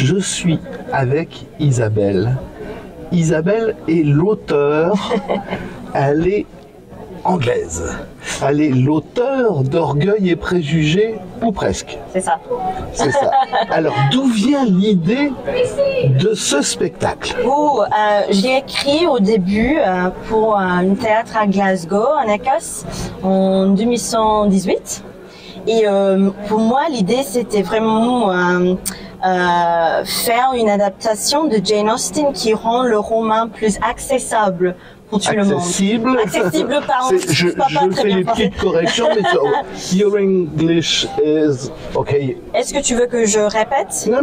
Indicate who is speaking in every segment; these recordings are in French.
Speaker 1: Je suis avec Isabelle. Isabelle est l'auteure, elle est anglaise. Elle est l'auteure d'Orgueil et Préjugés, ou presque.
Speaker 2: C'est ça.
Speaker 1: C'est ça. Alors, d'où vient l'idée de ce spectacle?
Speaker 2: J'ai écrit au début pour un théâtre à Glasgow, en Écosse, en 2018. Et pour moi, l'idée, c'était vraiment faire une adaptation de Jane Austen qui rend le roman plus accessible pour tout le monde. Accessible, pardon.
Speaker 1: Je fais les petites corrections, mais your English is okay.
Speaker 2: Est-ce que tu veux que je répète?
Speaker 1: Non,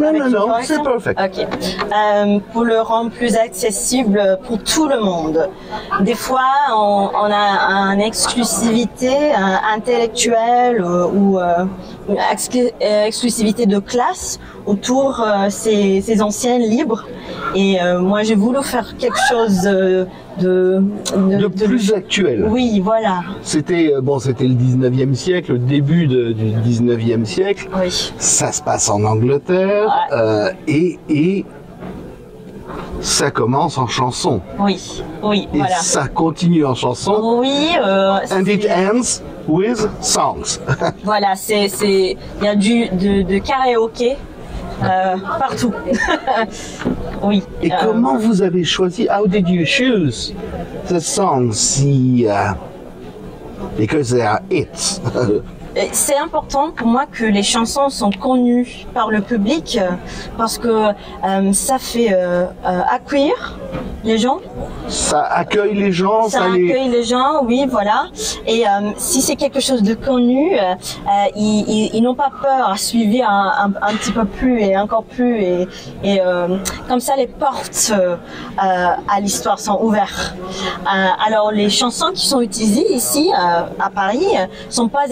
Speaker 1: c'est parfait.
Speaker 2: Ok. Pour le rendre plus accessible pour tout le monde. Des fois, on a une exclusivité intellectuelle ou une exclusivité de classe autour ces anciens livres. Et moi, j'ai voulu faire quelque chose de
Speaker 1: plus actuel.
Speaker 2: Oui, voilà.
Speaker 1: C'était le 19e siècle, le début du 19e siècle.
Speaker 2: Oui.
Speaker 1: Ça se passe en Angleterre et ça commence en chanson.
Speaker 2: Oui,
Speaker 1: et
Speaker 2: voilà.
Speaker 1: Ça continue en chanson.
Speaker 2: Oui.
Speaker 1: And it ends with songs.
Speaker 2: Voilà, il y a de karaoké. Partout. Oui.
Speaker 1: Et comment vous avez choisi? How did you choose the songs? Because they are hits.
Speaker 2: C'est important pour moi que les chansons sont connues par le public parce que ça fait accueillir les gens.
Speaker 1: Ça accueille les gens.
Speaker 2: Ça accueille les gens, oui, voilà. Et si c'est quelque chose de connu, ils n'ont pas peur à suivre un petit peu plus et encore plus. Et comme ça, les portes à l'histoire sont ouvertes. Alors, les chansons qui sont utilisées ici à Paris sont pas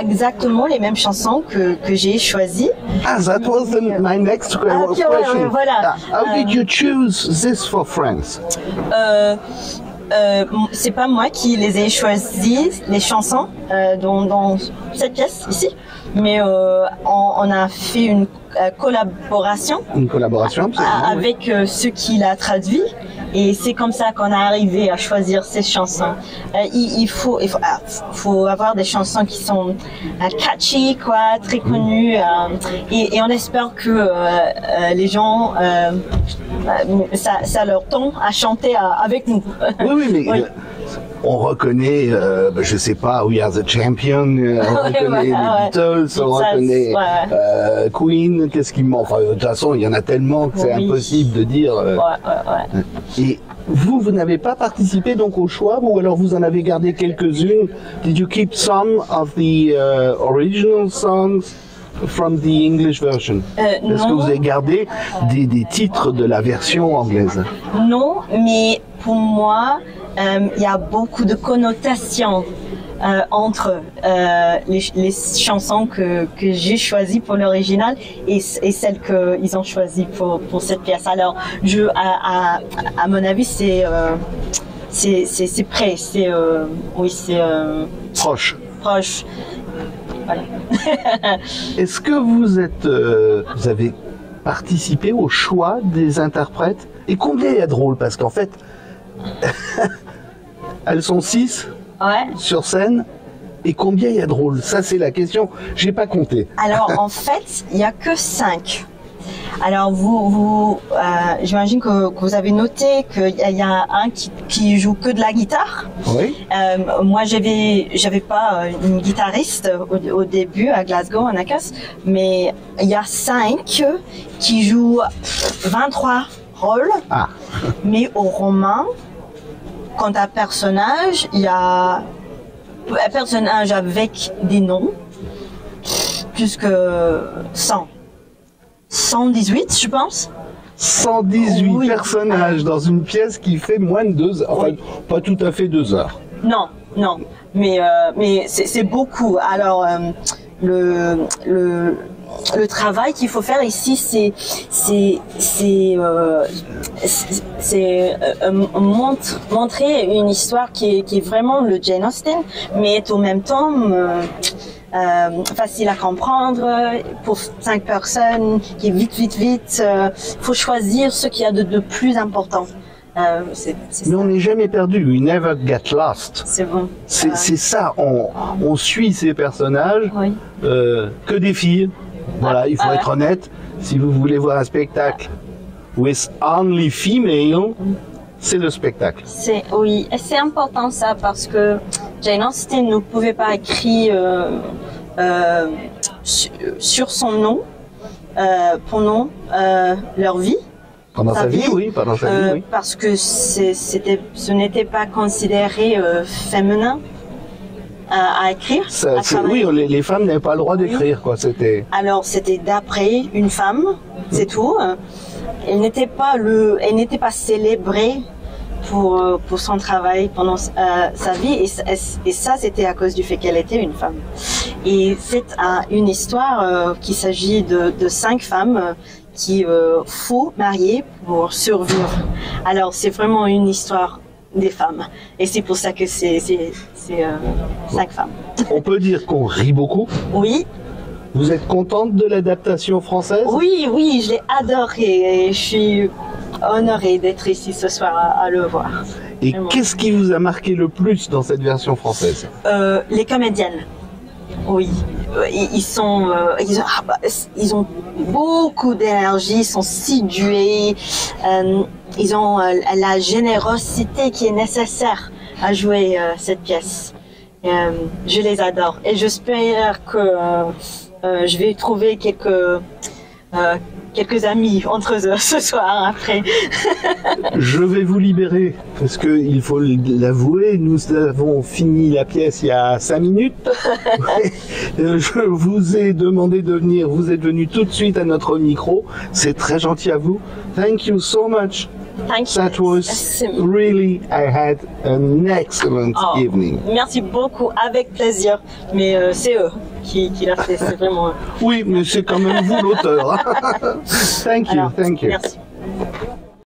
Speaker 2: exactement les mêmes chansons que j'ai choisies.
Speaker 1: That was my next question.
Speaker 2: Voilà.
Speaker 1: How did you choose this for France?
Speaker 2: C'est pas moi qui les ai choisies, les chansons dans cette pièce ici, mais on a fait une collaboration.
Speaker 1: Une collaboration,
Speaker 2: avec ceux qui l'a traduit. Et c'est comme ça qu'on est arrivé à choisir ces chansons. Il faut avoir des chansons qui sont catchy, quoi, très connues. Et on espère que les gens, ça leur tente à chanter avec nous.
Speaker 1: Oui, mais on reconnaît, je sais pas, We Are the Champion, on reconnaît les Beatles, on reconnaît Queen, qu'est-ce qui manque? Enfin, de toute façon, il y en a tellement que c'est impossible de dire. Et vous n'avez pas participé donc au choix, ou alors vous en avez gardé quelques-unes? Did you keep some of the original songs from the English version? Est-ce que vous avez gardé des titres de la version anglaise?
Speaker 2: Non, mais pour moi, il y a beaucoup de connotations entre les chansons que j'ai choisies pour l'original et celles qu'ils ont choisies pour cette pièce. Alors, à mon avis, c'est prêt, c'est
Speaker 1: proche.
Speaker 2: Voilà.
Speaker 1: Est-ce que vous avez participé au choix des interprètes? Et combien il y a de rôles? Parce qu'en fait, elles sont 6 sur scène. Et combien il y a de rôles? Ça, c'est la question. J'ai pas compté.
Speaker 2: Alors, en fait, il y a que 5. Alors, j'imagine que vous avez noté qu'il y a un qui joue que de la guitare.
Speaker 1: Oui.
Speaker 2: Moi, j'avais pas une guitariste au début à Glasgow, en Écosse, mais il y a 5 qui jouent 23 rôles.
Speaker 1: Ah.
Speaker 2: Mais au roman, quant à personnage, il y a un personnage avec des noms, plus que 100. 118, je pense.
Speaker 1: 118 personnages dans une pièce qui fait moins de 2 heures. Enfin, pas tout à fait 2 heures.
Speaker 2: Non. Mais c'est beaucoup. Alors, le travail qu'il faut faire ici, c'est montrer une histoire qui est vraiment le Jane Austen, mais en même temps facile à comprendre pour 5 personnes, qui est vite. Faut choisir ce qu'il y a de plus important.
Speaker 1: Mais on n'est jamais perdu. We never get lost.
Speaker 2: C'est bon.
Speaker 1: C'est ça. On suit ces personnages.
Speaker 2: Oui.
Speaker 1: Que des filles. Voilà, il faut être honnête. Si vous voulez voir un spectacle with only female, c'est le spectacle.
Speaker 2: Oui, et c'est important ça parce que Jane Austen ne pouvait pas écrire sur son nom pendant leur vie.
Speaker 1: Pendant sa vie, oui, pendant sa vie, oui.
Speaker 2: Parce que ce n'était pas considéré féminin à écrire.
Speaker 1: Oui, les femmes n'avaient pas le droit d'écrire, quoi.
Speaker 2: Alors c'était d'après une femme, c'est tout. Elle n'était pas célébrée pour son travail pendant sa vie, et ça c'était à cause du fait qu'elle était une femme. Et c'est une histoire qu'il s'agit de 5 femmes qui faut marier pour survivre. Alors c'est vraiment une histoire des femmes, et c'est pour ça que c'est 5 femmes.
Speaker 1: On peut dire qu'on rit beaucoup.
Speaker 2: Oui.
Speaker 1: Vous êtes contente de l'adaptation française?
Speaker 2: Oui, je l'ai adoré et je suis honorée d'être ici ce soir à le voir.
Speaker 1: Et qu'est-ce qui vous a marqué le plus dans cette version française?
Speaker 2: Les comédiennes. Oui, ils ont beaucoup d'énergie, ils sont sidérés, ils ont la générosité qui est nécessaire à jouer cette pièce. Je les adore et j'espère que je vais trouver quelques amis entre eux ce soir après.
Speaker 1: Je vais vous libérer parce que il faut l'avouer, nous avons fini la pièce il y a 5 minutes. Je vous ai demandé de venir, vous êtes venu tout de suite à notre micro. C'est très gentil à vous. Thank you so much.
Speaker 2: Thank you.
Speaker 1: That was really, I had an excellent evening.
Speaker 2: Merci beaucoup, avec plaisir. Mais c'est eux qui l'ont fait, c'est vraiment eux.
Speaker 1: Oui, mais c'est quand même vous l'auteur. Thank you.
Speaker 2: Merci.